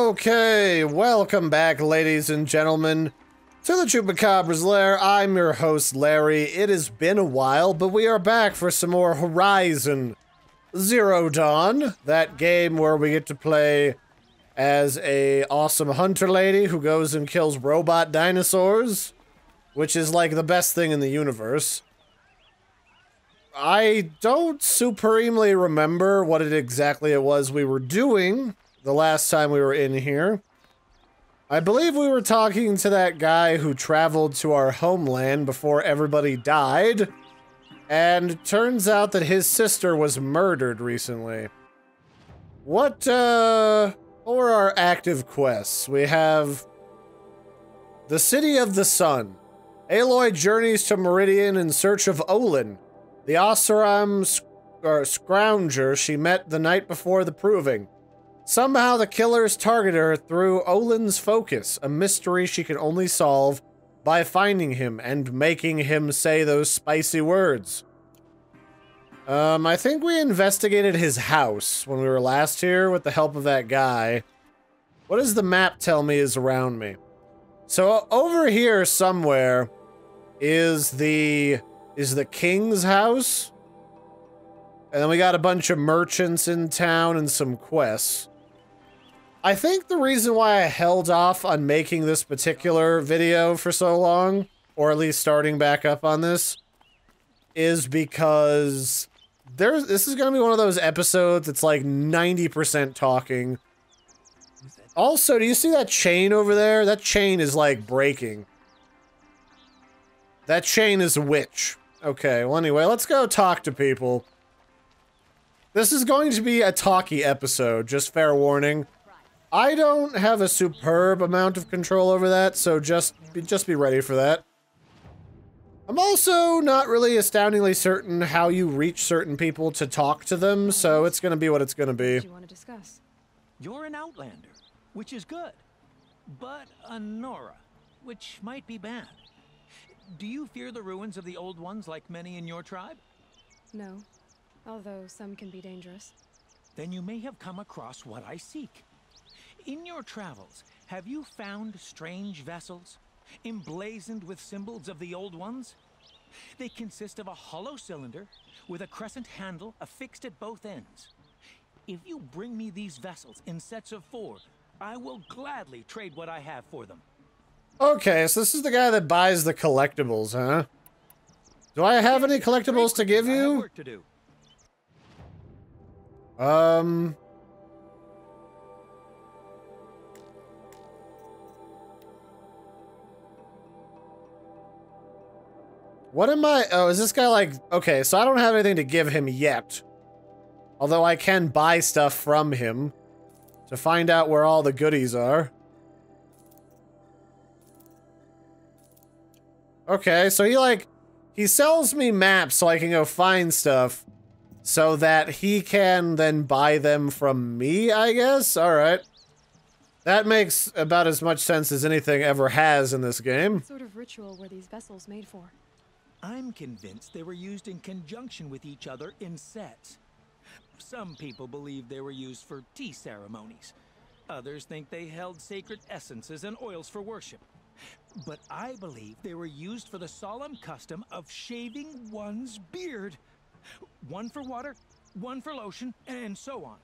Okay, welcome back, ladies and gentlemen, to the Chupacabra's Lair. I'm your host, Larry. It has been a while, but we are back for some more Horizon Zero Dawn, that game where we get to play as a awesome hunter lady who goes and kills robot dinosaurs, which is like the best thing in the universe. I don't supremely remember what exactly it was we were doing the last time we were in here. I believe we were talking to that guy who traveled to our homeland before everybody died, and it turns out that his sister was murdered recently. What were our active quests? We have the City of the Sun. Aloy journeys to Meridian in search of Olin, the Oseram scrounger she met the night before the proving. Somehow the killers target her through Olin's focus, a mystery she can only solve by finding him and making him say those spicy words. I think we investigated his house when we were last here with the help of that guy. What does the map tell me is around me? So over here somewhere is the king's house. And then we got a bunch of merchants in town and some quests. I think the reason why I held off on making this particular video for so long, or at least starting back up on this, is because this is going to be one of those episodes that's like 90% talking. Also, do you see that chain over there? That chain is like breaking. That chain is a witch. Okay, well anyway, let's go talk to people. This is going to be a talky episode, just fair warning. I don't have a superb amount of control over that, so just be ready for that. I'm also not really astoundingly certain how you reach certain people to talk to them, so it's gonna be what it's gonna be. What do you want to discuss? You're an outlander, which is good, but a Nora, which might be bad. Do you fear the ruins of the old ones like many in your tribe? No, although some can be dangerous. Then you may have come across what I seek. In your travels, have you found strange vessels, emblazoned with symbols of the old ones? They consist of a hollow cylinder with a crescent handle affixed at both ends. If you bring me these vessels in sets of 4, I will gladly trade what I have for them. Okay, so this is the guy that buys the collectibles, huh? Do I have any collectibles to give you? I have work to do. What am I? Oh, is this guy like... Okay, so I don't have anything to give him yet. Although I can buy stuff from him to find out where all the goodies are. Okay, so he sells me maps so I can go find stuff so that he can then buy them from me, I guess? Alright. That makes about as much sense as anything ever has in this game. What sort of ritual were these vessels made for? I'm convinced they were used in conjunction with each other in sets. Some people believe they were used for tea ceremonies. Others think they held sacred essences and oils for worship. But I believe they were used for the solemn custom of shaving one's beard. One for water, one for lotion, and so on.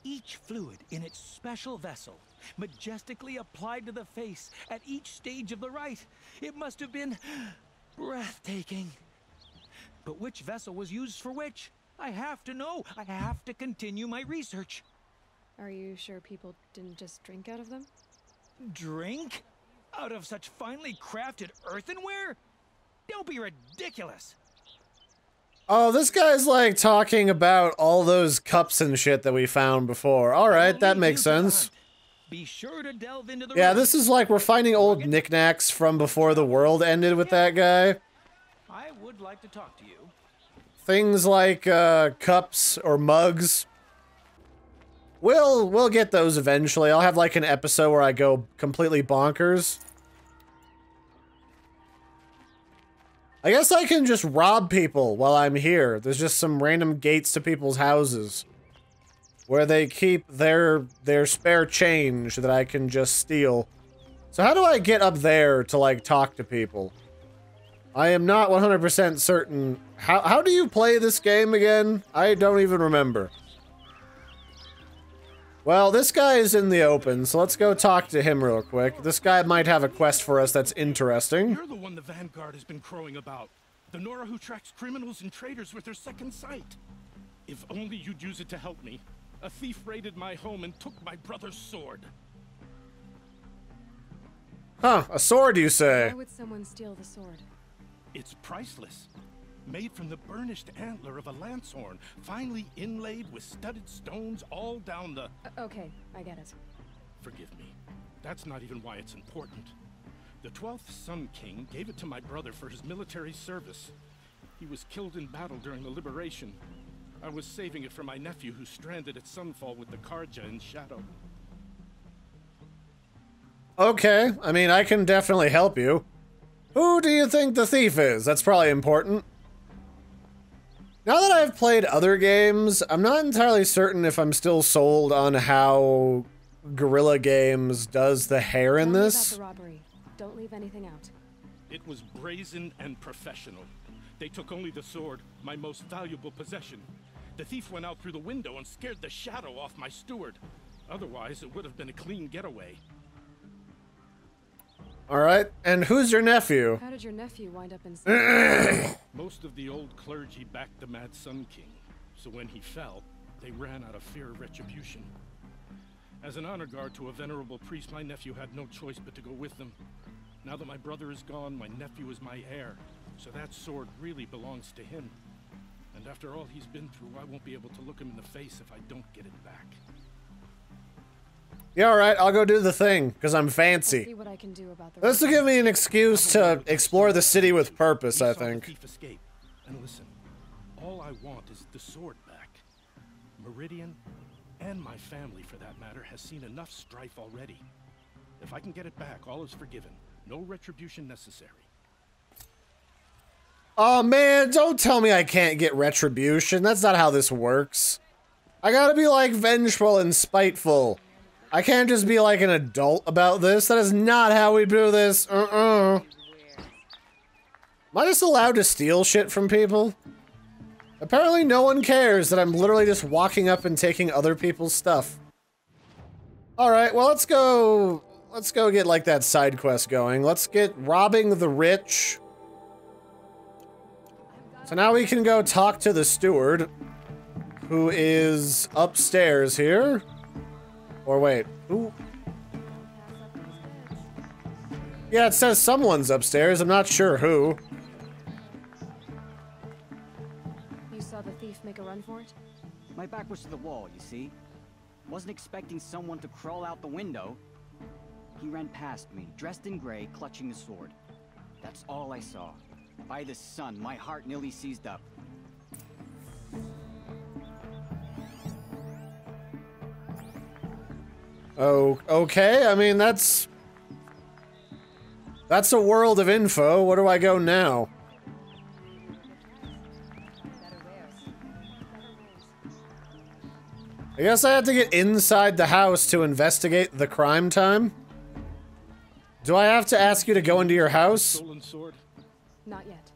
Each fluid in its special vessel, majestically applied to the face at each stage of the rite. It must have been breathtaking. But which vessel was used for which? I have to know. I have to continue my research. Are you sure people didn't just drink out of them? Drink? Out of such finely crafted earthenware? Don't be ridiculous. Oh, this guy's like talking about all those cups and shit that we found before. Alright, that makes sense. Be sure to delve into the Yeah, this is like we're finding old knickknacks from before the world ended with that guy. I would like to talk to you. Things like cups or mugs. We'll get those eventually. I'll have like an episode where I go completely bonkers. I guess I can just rob people while I'm here. There's just some random gates to people's houses. where they keep their spare change that I can just steal. So how do I get up there to, like, talk to people? I am not 100% certain. How do you play this game again? I don't even remember. Well, this guy is in the open, so let's go talk to him real quick. This guy might have a quest for us that's interesting. You're the one the Vanguard has been crowing about. The Nora who tracks criminals and traitors with her second sight. If only you'd use it to help me. A thief raided my home and took my brother's sword. Huh, a sword, you say? Why would someone steal the sword? It's priceless. Made from the burnished antler of a lancehorn, finely inlaid with studded stones all down the... Okay, I get it. Forgive me. That's not even why it's important. The 12th Sun King gave it to my brother for his military service. He was killed in battle during the liberation. I was saving it for my nephew who's stranded at Sunfall with the Karja in Shadow. Okay, I mean, I can definitely help you. Who do you think the thief is? That's probably important. Now that I've played other games, I'm not entirely certain if I'm still sold on how Guerrilla Games does the hair in this. Tell me about the robbery. Don't leave anything out. It was brazen and professional. They took only the sword, my most valuable possession. The thief went out through the window and scared the shadow off my steward. Otherwise, it would have been a clean getaway. Alright, and who's your nephew? How did your nephew wind up inside? Most of the old clergy backed the Mad Sun King, so when he fell, they ran out of fear of retribution. As an honor guard to a venerable priest, my nephew had no choice but to go with them. Now that my brother is gone, my nephew is my heir, so that sword really belongs to him. And after all he's been through, I won't be able to look him in the face if I don't get it back. Yeah, alright, I'll go do the thing, because I'm fancy. See what I can do about the This will give me an excuse to explore the city with purpose, I think. Thief escape. And listen, all I want is the sword back. Meridian, and my family for that matter, has seen enough strife already. If I can get it back, all is forgiven. No retribution necessary. Oh man, don't tell me I can't get retribution. That's not how this works. I gotta be like vengeful and spiteful. I can't just be like an adult about this. That is not how we do this. Am I just allowed to steal shit from people? Apparently no one cares that I'm literally just walking up and taking other people's stuff. Alright, well let's go get like that side quest going. Let's get robbing the rich. So now we can go talk to the steward, who is upstairs here. Or wait, who? Yeah, it says someone's upstairs. I'm not sure who. You saw the thief make a run for it? My back was to the wall, you see? Wasn't expecting someone to crawl out the window. He ran past me, dressed in gray, clutching the sword. That's all I saw. By the sun, my heart nearly seized up. Oh, okay. I mean, that's a world of info. Where do I go now? I guess I have to get inside the house to investigate the crime time. Do I have to ask you to go into your house? Stolen sword? Not yet.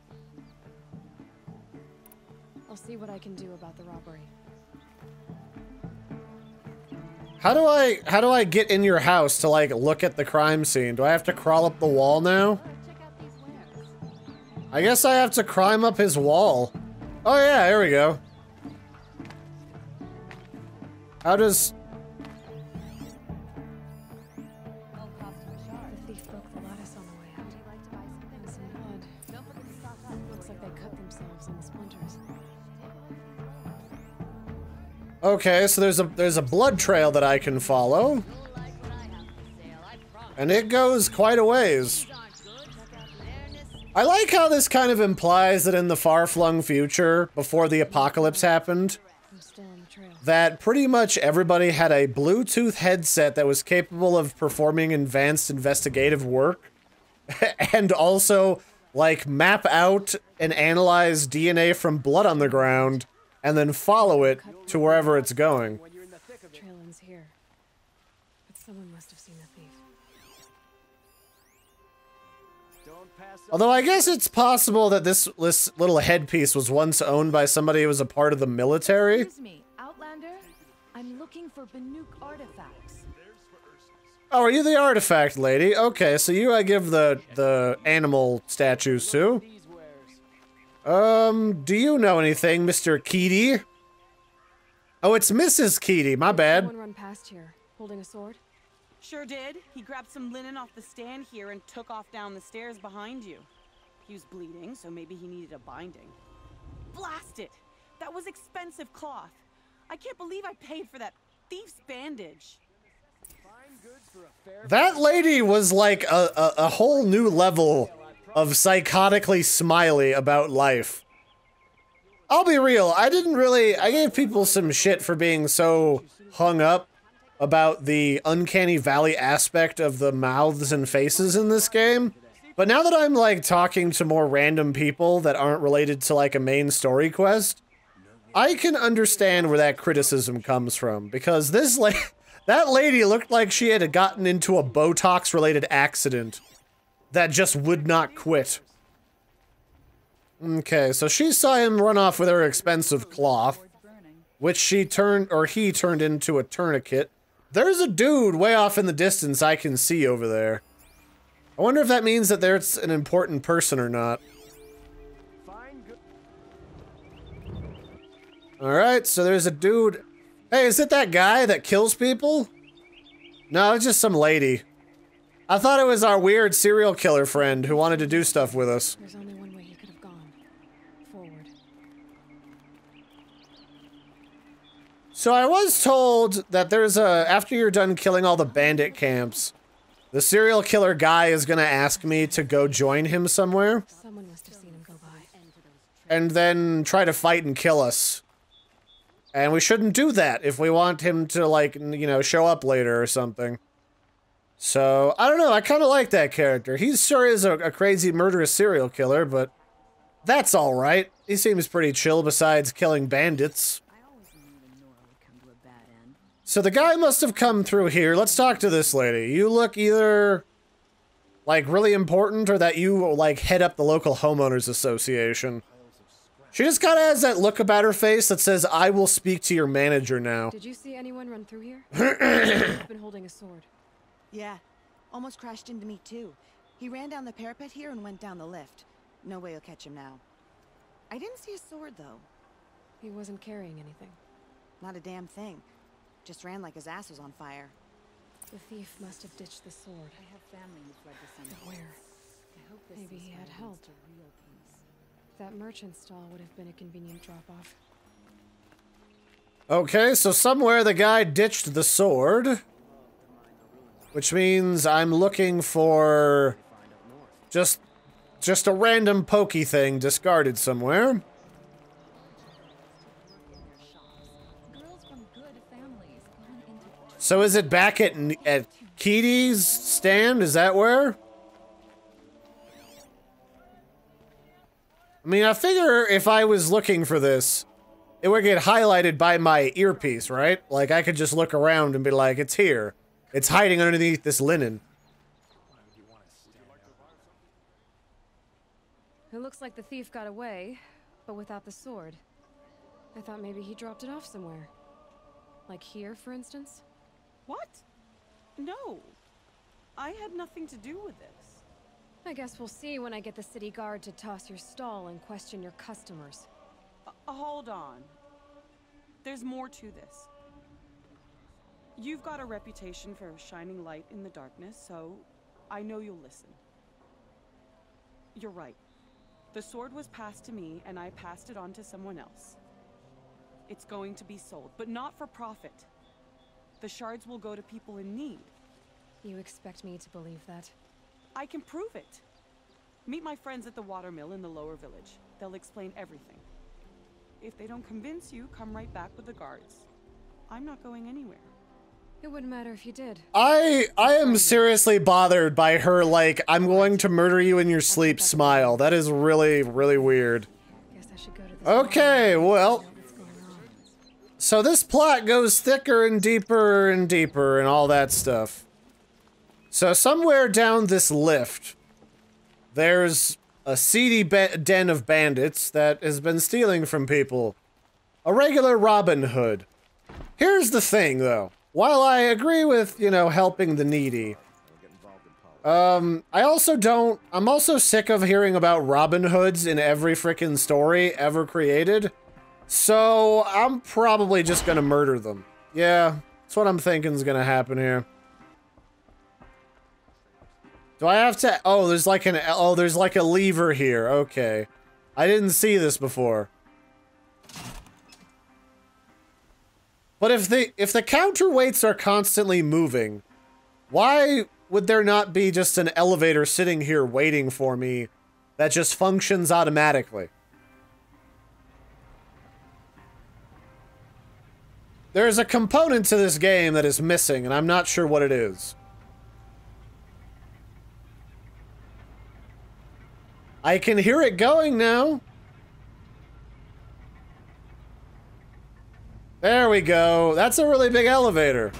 I'll see what I can do about the robbery. How do I get in your house to like look at the crime scene? Do I have to crawl up the wall now? I guess I have to climb up his wall. Oh yeah, here we go. How does... The thief broke the lattice on the way out. And some blood. Looks like they cut themselves on the splinters. Okay, so there's a blood trail that I can follow. And it goes quite a ways. I like how this kind of implies that in the far-flung future, before the apocalypse happened, I'm still on the trail. that pretty much everybody had a Bluetooth headset that was capable of performing advanced investigative work, and also, like, map out and analyze DNA from blood on the ground, and then follow it to wherever it's going. Although I guess it's possible that this little headpiece was once owned by somebody who was a part of the military. Excuse me, Outlander. I'm looking for Banuk artifacts. Oh, are you the artifact lady? Okay, so you I give the animal statues to. Do you know anything, Mr. Keaty? Oh, it's Mrs. Keaty, my bad. Someone run past here, holding a sword? Sure did. He grabbed some linen off the stand here and took off down the stairs behind you. He was bleeding, so maybe he needed a binding. Blast it! That was expensive cloth. I can't believe I paid for that thief's bandage. That lady was like a whole new level of psychotically smiley about life. I'll be real, I gave people some shit for being so hung up about the uncanny valley aspect of the mouths and faces in this game. But now that I'm like talking to more random people that aren't related to like a main story quest, I can understand where that criticism comes from, because that lady looked like she had gotten into a Botox-related accident that just would not quit. Okay, so she saw him run off with her expensive cloth, which he turned into a tourniquet. There's a dude way off in the distance I can see over there. I wonder if that means that there's an important person or not. Alright, so there's a dude. Hey, is it that guy that kills people? No, it's just some lady. I thought it was our weird serial killer friend who wanted to do stuff with us. There's only one way he could have gone. Forward. So I was told that there's after you're done killing all the bandit camps, the serial killer guy is gonna ask me to go join him somewhere. Someone must have seen him go by. And then try to fight and kill us. And we shouldn't do that if we want him to, like, you know, show up later or something. So, I don't know, I kind of like that character. He sure is a crazy murderous serial killer, but that's alright. He seems pretty chill besides killing bandits. So the guy must have come through here. Let's talk to this lady. You look either, like, really important or that you, like, head up the local homeowners association. She just kind of has that look about her face that says, I will speak to your manager now. Did you see anyone run through here? He's been holding a sword. Yeah, almost crashed into me too. He ran down the parapet here and went down the lift. No way you'll catch him now. I didn't see a sword though. He wasn't carrying anything. Not a damn thing. Just ran like his ass was on fire. The thief must have ditched the sword. I have family who fled the But where? I hope this Maybe he had help. to real peace. That merchant stall would have been a convenient drop-off. Okay, so somewhere the guy ditched the sword. Which means I'm looking for just a random pokey thing discarded somewhere. So is it back at Keaty's stand? Is that where? I mean, I figure if I was looking for this, it would get highlighted by my earpiece, right? Like, I could just look around and be like, it's here. It's hiding underneath this linen. It looks like the thief got away, but without the sword. I thought maybe he dropped it off somewhere. Like here, for instance? What? No. I had nothing to do with this. I guess we'll see when I get the city guard to toss your stall and question your customers. Hold on. There's more to this. You've got a reputation for shining light in the darkness, so I know you'll listen. You're right. The sword was passed to me, and I passed it on to someone else. It's going to be sold, but not for profit. The shards will go to people in need. You expect me to believe that? I can prove it. Meet my friends at the watermill in the lower village. They'll explain everything. If they don't convince you, come right back with the guards. I'm not going anywhere. It wouldn't matter if you did. I am seriously bothered by her, like, I'm going to murder you in your sleep smile. That is really, really weird. Guess I should go to this Okay, well. what's going on. So this plot goes thicker and deeper and all that stuff. So somewhere down this lift, there's a seedy den of bandits that has been stealing from people. A regular Robin Hood. Here's the thing, though. While I agree with, you know, helping the needy, I'm also sick of hearing about Robin Hoods in every frickin' story ever created. So, I'm probably just gonna murder them. Yeah, that's what I'm thinking is gonna happen here. Do I have to? Oh, there's like a lever here. Okay. I didn't see this before. But if the counterweights are constantly moving, why would there not be just an elevator sitting here waiting for me that just functions automatically? There's a component to this game that is missing, and I'm not sure what it is. I can hear it going now. There we go. That's a really big elevator.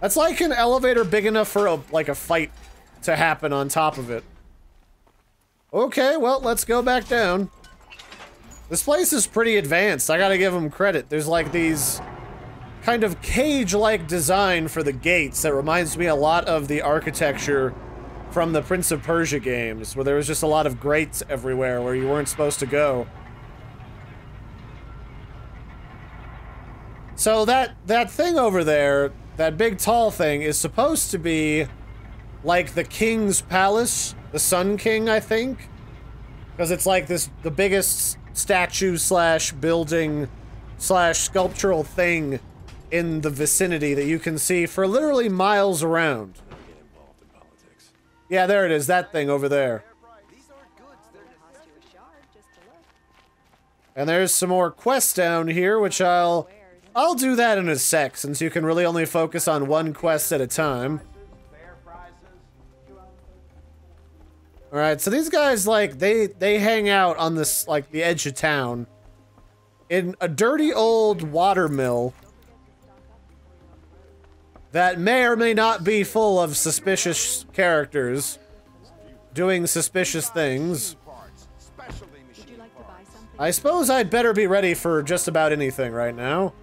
That's like an elevator big enough for a fight to happen on top of it. Okay, well, let's go back down. This place is pretty advanced. I gotta give them credit. There's like these kind of cage-like design for the gates that reminds me a lot of the architecture from the Prince of Persia games, where there was just a lot of grates everywhere where you weren't supposed to go. So that thing over there, that big tall thing, is supposed to be like the king's palace, the Sun King, I think. Because it's like the biggest statue slash building slash sculptural thing in the vicinity that you can see for literally miles around. Yeah, there it is, that thing over there. And there's some more quests down here, which I'll do that in a sec, since you can really only focus on one quest at a time. Alright, so these guys, like, they hang out on this, like, the edge of town in a dirty old water mill that may or may not be full of suspicious characters doing suspicious things. I suppose I'd better be ready for just about anything right now,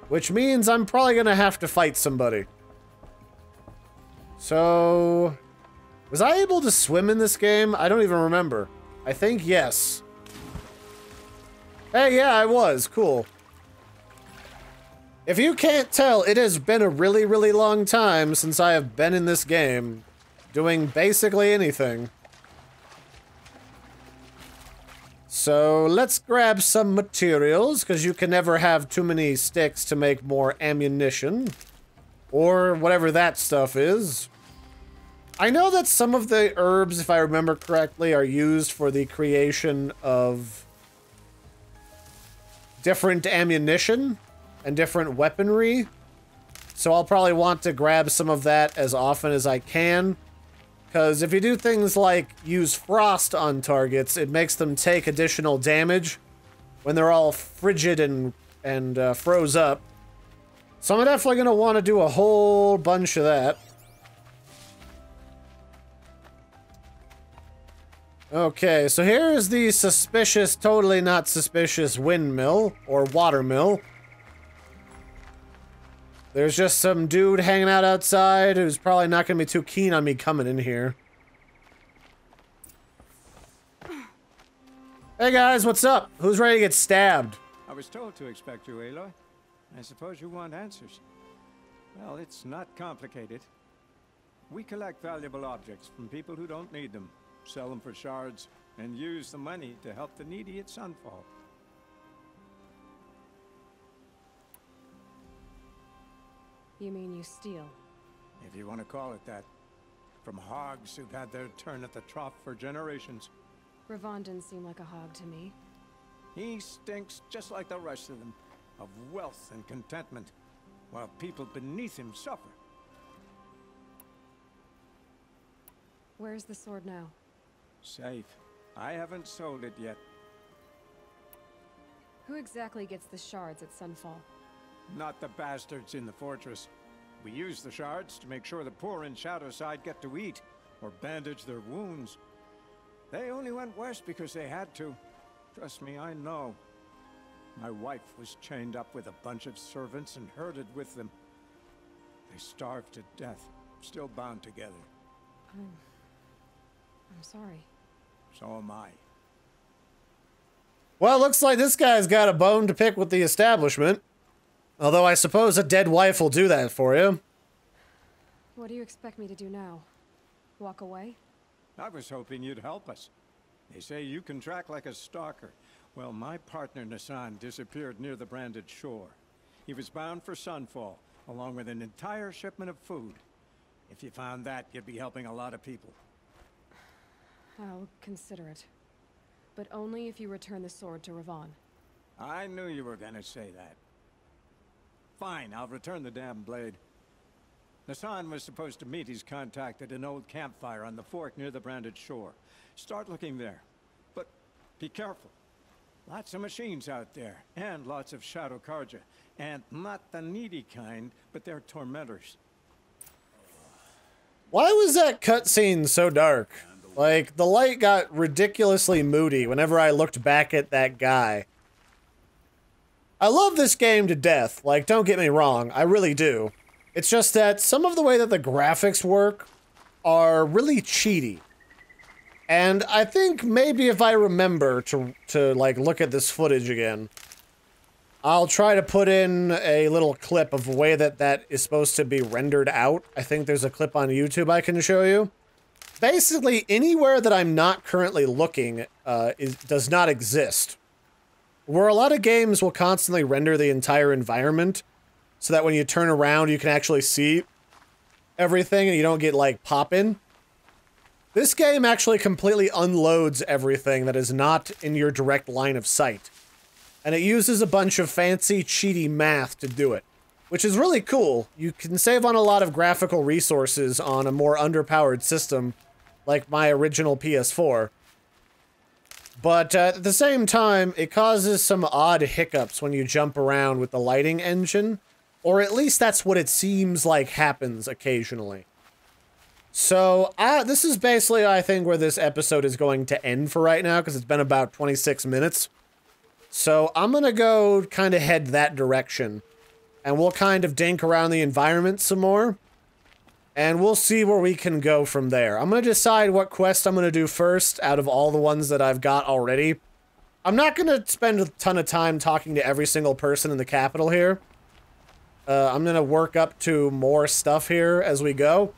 which means I'm probably gonna have to fight somebody. So, was I able to swim in this game? I don't even remember. I think yes. Hey, yeah, I was. Cool. If you can't tell, it has been a really, really long time since I have been in this game, doing basically anything. So, let's grab some materials, because you can never have too many sticks to make more ammunition. Or whatever that stuff is. I know that some of the herbs, if I remember correctly, are used for the creation of different ammunition and different weaponry. So I'll probably want to grab some of that as often as I can. Because if you do things like use frost on targets, it makes them take additional damage when they're all frigid and froze up. So I'm definitely going to want to do a whole bunch of that. Okay, so here's the suspicious, totally not suspicious windmill, or watermill. There's just some dude hanging out outside who's probably not going to be too keen on me coming in here. Hey guys, what's up? Who's ready to get stabbed? I was told to expect you, Aloy. I suppose you want answers. Well, it's not complicated. We collect valuable objects from people who don't need them, sell them for shards, and use the money to help the needy at Sunfall. You mean you steal? If you want to call it that. From hogs who've had their turn at the trough for generations. Ravon didn't seem like a hog to me. He stinks just like the rest of them, of wealth and contentment, while people beneath him suffer. Where's the sword now? Safe. I haven't sold it yet. Who exactly gets the shards at Sunfall? Not the bastards in the fortress. We use the shards to make sure the poor in Shadowside get to eat, or bandage their wounds. They only went west because they had to. Trust me, I know. My wife was chained up with a bunch of servants and herded with them. They starved to death, still bound together. I'm sorry. So am I. Well, looks like this guy's got a bone to pick with the establishment. Although I suppose a dead wife will do that for you. What do you expect me to do now? Walk away? I was hoping you'd help us. They say you can track like a stalker. Well, my partner Nassan disappeared near the branded shore. He was bound for Sunfall, along with an entire shipment of food. If you found that, you'd be helping a lot of people. I'll consider it. But only if you return the sword to Ravon. I knew you were gonna say that. Fine, I'll return the damn blade. Nassan was supposed to meet his contact at an old campfire on the fork near the branded shore. Start looking there. But be careful. Lots of machines out there, and lots of Shadow Karja. And not the needy kind, but they're tormentors. Why was that cutscene so dark? Like, the light got ridiculously moody whenever I looked back at that guy. I love this game to death, like, don't get me wrong, I really do. It's just that some of the way that the graphics work are really cheaty. And I think maybe if I remember to like, look at this footage again, I'll try to put in a little clip of the way that that is supposed to be rendered out. I think there's a clip on YouTube I can show you. Basically, anywhere that I'm not currently looking does not exist. Where a lot of games will constantly render the entire environment so that when you turn around, you can actually see everything and you don't get, like, pop-in. This game actually completely unloads everything that is not in your direct line of sight. And it uses a bunch of fancy, cheaty math to do it, which is really cool. You can save on a lot of graphical resources on a more underpowered system, like my original PS4. But at the same time, it causes some odd hiccups when you jump around with the lighting engine, or at least that's what it seems like happens occasionally. So, this is basically, I think, where this episode is going to end for right now, because it's been about 26 minutes. So, I'm gonna go kind of head that direction, and we'll kind of dink around the environment some more, and we'll see where we can go from there. I'm gonna decide what quest I'm gonna do first out of all the ones that I've got already. I'm not gonna spend a ton of time talking to every single person in the capital here. I'm gonna work up to more stuff here as we go.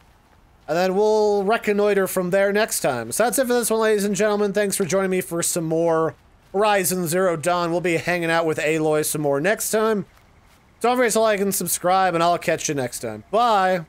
And then we'll reconnoiter from there next time. So that's it for this one, ladies and gentlemen. Thanks for joining me for some more Horizon Zero Dawn. We'll be hanging out with Aloy some more next time. Don't forget to like and subscribe, and I'll catch you next time. Bye!